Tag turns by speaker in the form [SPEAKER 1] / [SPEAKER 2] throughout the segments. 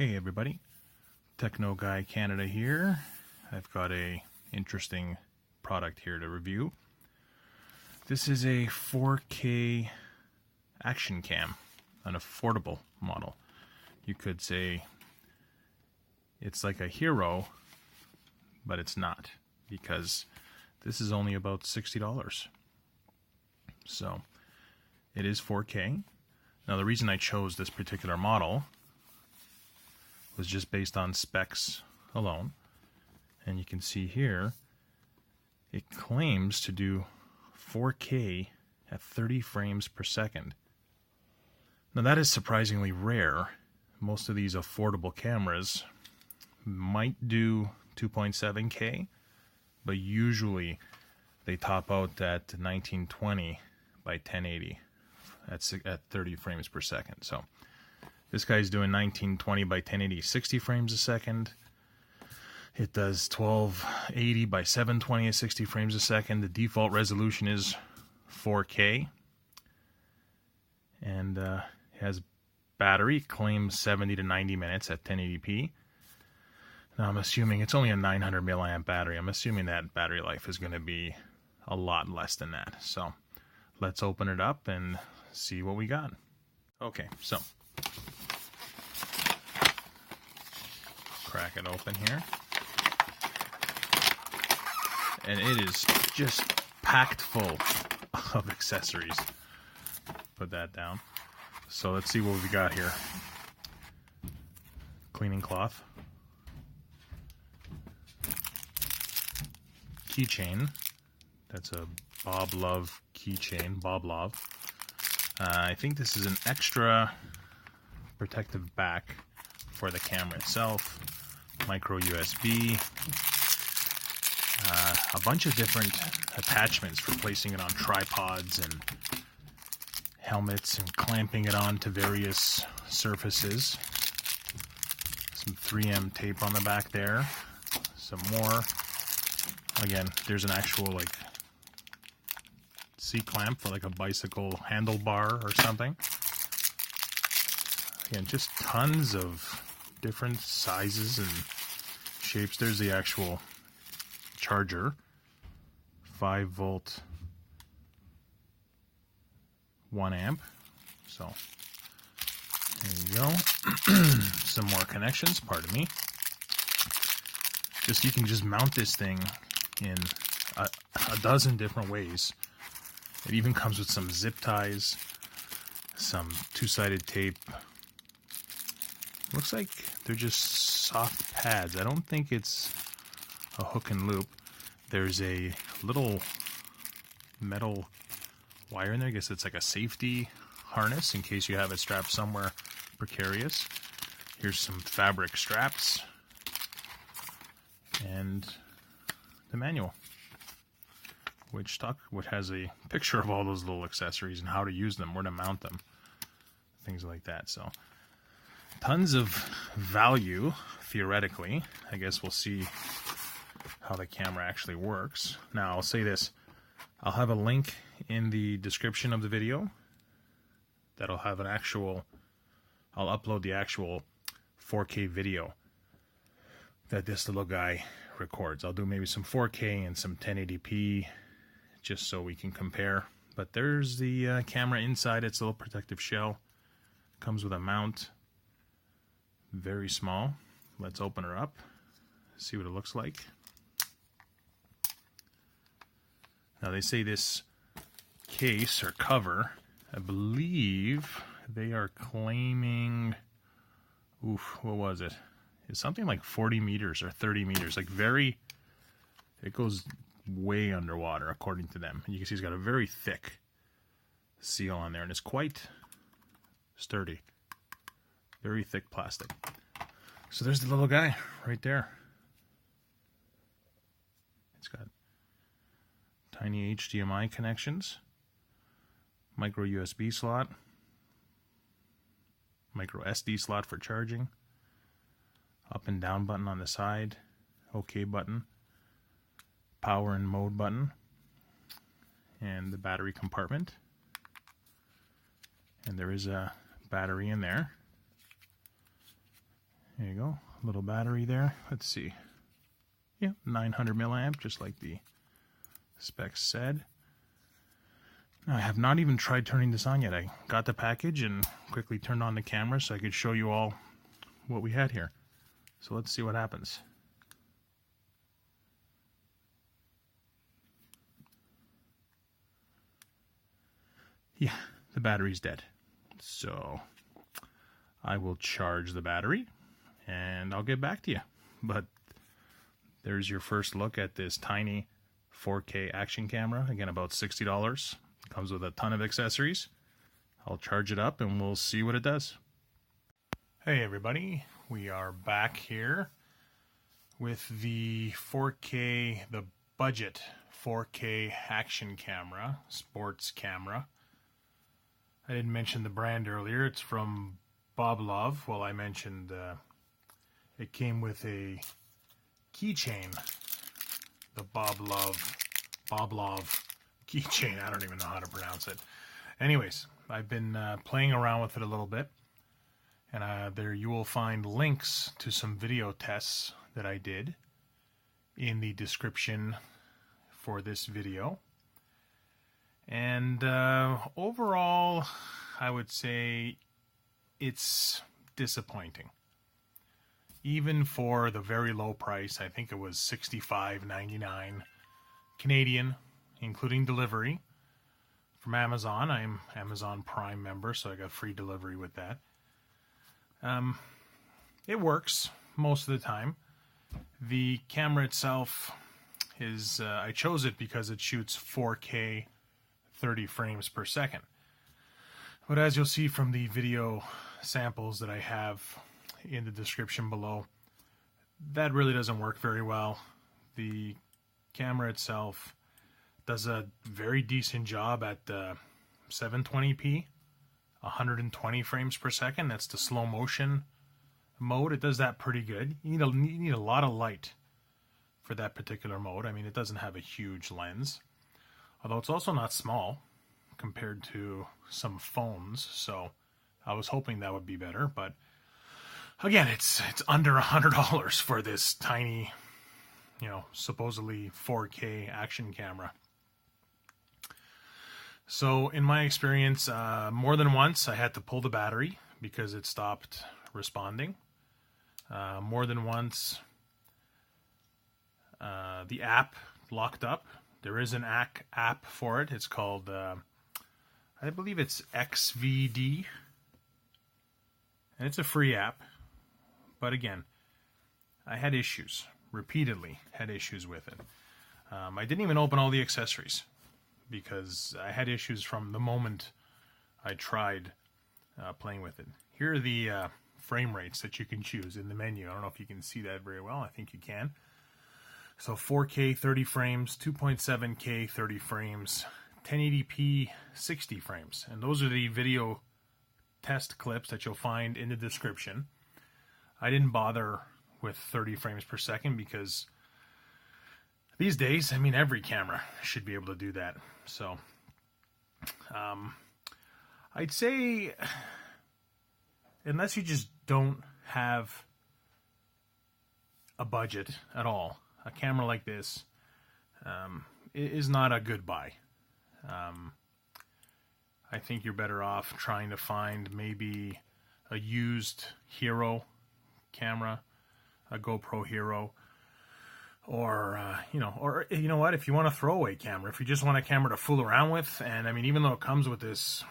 [SPEAKER 1] Hey everybody, TechnoGuy Canada here. I've got a interesting product here to review. This is a 4K action cam, an affordable model. You could say it's like a hero, but it's not, because this is only about $60. So it is 4K. Now the reason I chose this particular model was just based on specs alone. And you can see here, it claims to do 4K at 30 frames per second. Now that is surprisingly rare. Most of these affordable cameras might do 2.7K, but usually they top out at 1920 by 1080 at 30 frames per second. So this guy's doing 1920 by 1080, 60 frames a second. It does 1280 by 720 at 60 frames a second. The default resolution is 4K. And has battery, claims 70 to 90 minutes at 1080p. Now I'm assuming it's only a 900 milliamp battery. I'm assuming that battery life is going to be a lot less than that. So let's open it up and see what we got. Okay, so crack it open here. And it is just packed full of accessories. Put that down. So let's see what we got here. Cleaning cloth. Keychain. That's a Boblov keychain. Boblov. I think this is an extra protective back for the camera itself. Micro USB. A bunch of different attachments for placing it on tripods and helmets and clamping it on to various surfaces. Some 3M tape on the back there. Some more. Again, there's an actual like C-clamp for like a bicycle handlebar or something. Again, just tons of different sizes and shapes. There's the actual charger, 5-volt, 1 amp. So there you go. Some more connections, pardon me. You can just mount this thing in a dozen different ways. It even comes with some zip ties, some two-sided tape. Looks like they're just soft pads. I don't think it's a hook and loop. There's a little metal wire in there. I guess it's like a safety harness in case you have it strapped somewhere precarious. Here's some fabric straps and the manual, which has a picture of all those little accessories and how to use them, where to mount them, things like that. So tons of value, theoretically. I guess we'll see how the camera actually works. Now I'll say this, I'll have a link in the description of the video that'll have an actual, I'll upload the actual 4K video that this little guy records. I'll do maybe some 4K and some 1080p just so we can compare. But there's the camera inside its little protective shell. Comes with a mount, very small. Let's open her up, see what it looks like. Now they say this case or cover, I believe they are claiming, what was it? It's something like 40 meters or 30 meters, like it goes way underwater according to them. And you can see it's got a very thick seal on there and it's quite sturdy. Very thick plastic. So there's the little guy right there. It's got tiny HDMI connections, micro USB slot, micro SD slot for charging, up and down button on the side, OK button, power and mode button, and the battery compartment. And there is a battery in there. There you go, little battery there. Let's see. Yeah, 900 milliamp, just like the specs said. Now, I have not even tried turning this on yet. I got the package and quickly turned on the camera so I could show you all what we had here. So let's see what happens. Yeah, the battery's dead. So I will charge the battery and I'll get back to you. But there's your first look at this tiny 4K action camera. Again, about $60. Comes with a ton of accessories. I'll charge it up and we'll see what it does. Hey everybody, we are back here with the 4K, the budget 4K action camera, sports camera. I didn't mention the brand earlier. It's from Boblov. Well, I mentioned it came with a keychain, the Boblov keychain. I don't even know how to pronounce it. Anyways, I've been playing around with it a little bit, and there you will find links to some video tests that I did in the description for this video. And overall, I would say it's disappointing. Even for the very low price, I think it was $65.99 Canadian, including delivery from Amazon. I'm Amazon Prime member, so I got free delivery with that. It works most of the time. The camera itself is, I chose it because it shoots 4K 30 frames per second. But as you'll see from the video samples that I have in the description below, that really doesn't work very well. The camera itself does a very decent job at 720p, 120 frames per second. That's the slow motion mode. It does that pretty good. You need a lot of light for that particular mode. I mean, it doesn't have a huge lens, although it's also not small compared to some phones. So I was hoping that would be better, but again, it's under $100 for this tiny, supposedly 4K action camera. So in my experience, more than once I had to pull the battery because it stopped responding. More than once the app locked up. There is an app for it. It's called, I believe it's XVD. And it's a free app. But again, I had issues. Repeatedly had issues with it. I didn't even open all the accessories because I had issues from the moment I tried playing with it. Here are the frame rates that you can choose in the menu. I don't know if you can see that very well. I think you can. So 4K 30 frames, 2.7K 30 frames, 1080p 60 frames. And those are the video test clips that you'll find in the description. I didn't bother with 30 frames per second because these days, I mean, every camera should be able to do that. So I'd say unless you just don't have a budget at all, a camera like this is not a good buy. I think you're better off trying to find maybe a used Hero camera, a GoPro Hero, or or you know what, if you want a throwaway camera, if you just want a camera to fool around with, and I mean, even though it comes with this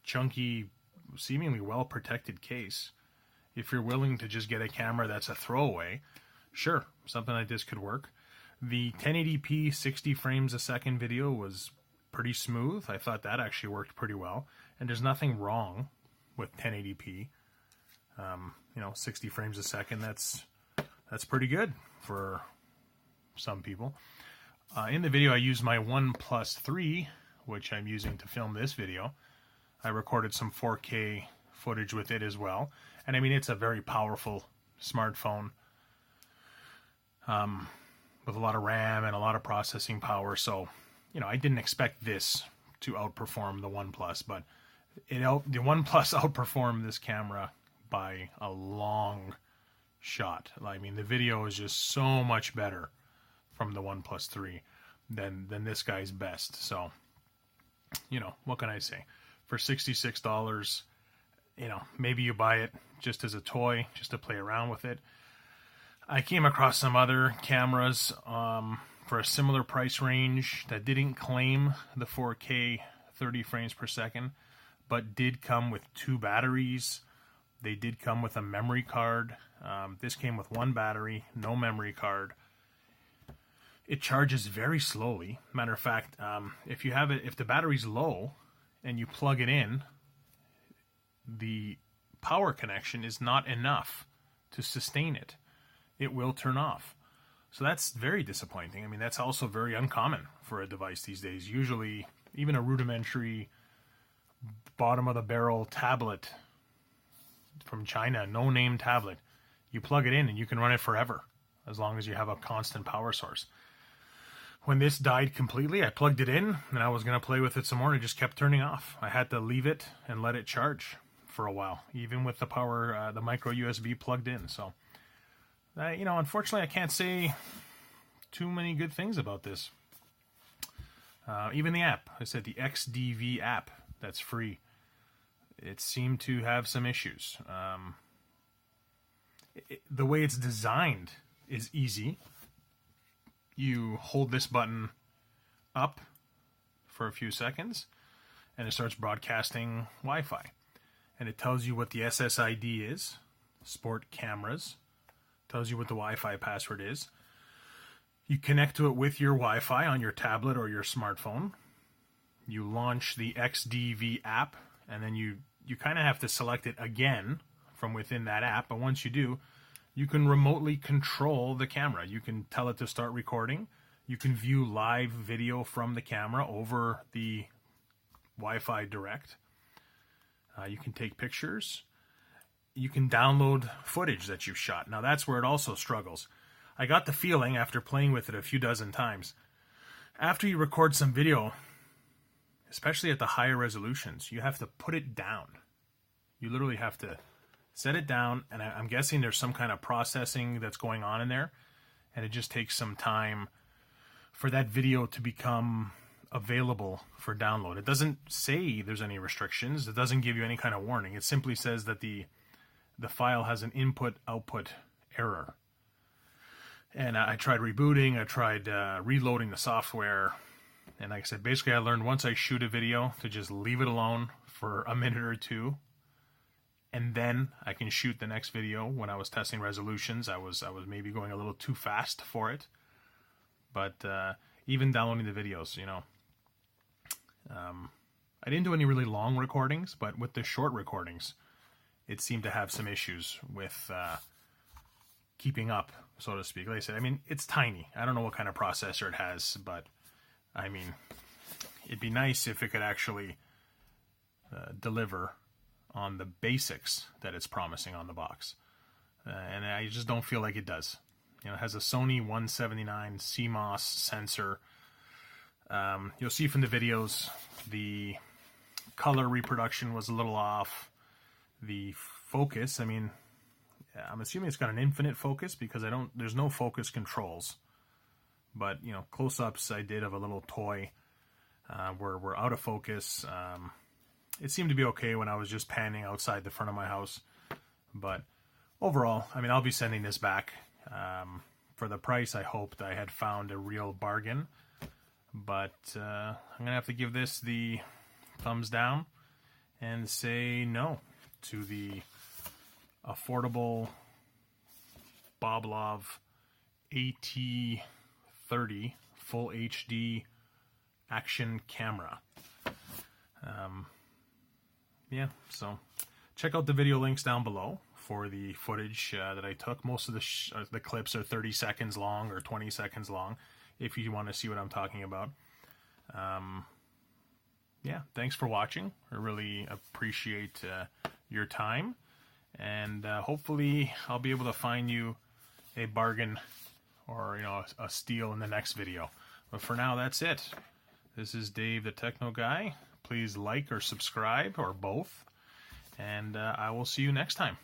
[SPEAKER 1] chunky, seemingly well protected case, if you're willing to just get a camera that's a throwaway, sure, something like this could work. The 1080p 60 frames a second video was pretty smooth. I thought that actually worked pretty well, and there's nothing wrong with 1080p. 60 frames a second, that's pretty good for some people. In the video, I used my Oneplus 3, which I'm using to film this video. I recorded some 4K footage with it as well. And I mean, it's a very powerful smartphone with a lot of RAM and a lot of processing power. So, I didn't expect this to outperform the OnePlus, but the OnePlus outperformed this camera by a long shot. I mean, the video is just so much better from the OnePlus 3 than this guy's best. So, you know, what can I say? For $66, you know, maybe you buy it just as a toy, just to play around with it. I came across some other cameras for a similar price range that didn't claim the 4K 30 frames per second, but did come with 2 batteries. They did come with a memory card. This came with 1 battery, no memory card. It charges very slowly. Matter of fact, if the battery's low and you plug it in, the power connection is not enough to sustain it. It will turn off. So that's very disappointing. I mean, that's also very uncommon for a device these days. Usually, even a rudimentary bottom-of-the-barrel tablet from China, no-name tablet, you plug it in and you can run it forever, as long as you have a constant power source. When this died completely, I plugged it in, and I was going to play with it some more, and it just kept turning off. I had to leave it and let it charge for a while, even with the power, the micro USB plugged in. So, you know, unfortunately, I can't say too many good things about this. Even the app, I said the XDV app, that's free. It seemed to have some issues. The way it's designed is easy. You hold this button up for a few seconds, and it starts broadcasting Wi-Fi. And it tells you what the SSID is, Sport Cameras. Tells you what the Wi-Fi password is. You connect to it with your Wi-Fi on your tablet or your smartphone. You launch the XDV app, and then you kind of have to select it again from within that app. But once you do, you can remotely control the camera. You can tell it to start recording. You can view live video from the camera over the Wi-Fi Direct. You can take pictures. You can download footage that you've shot. Now that's where it also struggles. I got the feeling after playing with it a few dozen times, after you record some video, especially at the higher resolutions, you have to put it down. You literally have to set it down, and I'm guessing there's some kind of processing that's going on in there, and it just takes some time for that video to become available for download. It doesn't say there's any restrictions. It doesn't give you any kind of warning. It simply says that the file has an input-output error. And I tried rebooting, I tried reloading the software, and like I said, basically I learned once I shoot a video to just leave it alone for a minute or two, and then I can shoot the next video. When I was testing resolutions, I was maybe going a little too fast for it. But even downloading the videos, you know, I didn't do any really long recordings, but with the short recordings, it seemed to have some issues with keeping up, so to speak. Like I said, I mean, it's tiny. I don't know what kind of processor it has, but I mean, it'd be nice if it could actually deliver on the basics that it's promising on the box. And I just don't feel like it does. You know, it has a Sony 179 CMOS sensor. You'll see from the videos, the color reproduction was a little off. The focus, I mean, I'm assuming it's got an infinite focus because there's no focus controls. But, you know, close-ups I did of a little toy were out of focus. It seemed to be okay when I was just panning outside the front of my house. But overall, I mean, I'll be sending this back. For the price, I hoped I had found a real bargain. But I'm going to have to give this the thumbs down and say no to the affordable Boblov AT30 full HD action camera. Yeah, so check out the video links down below for the footage that I took. Most of the clips are 30 seconds long or 20 seconds long, if you want to see what I'm talking about. Yeah, thanks for watching. I really appreciate your time, and hopefully I'll be able to find you a bargain or, you know, a steal in the next video. But for now, that's it. This is Dave the Techno Guy. Please like or subscribe or both, and I will see you next time.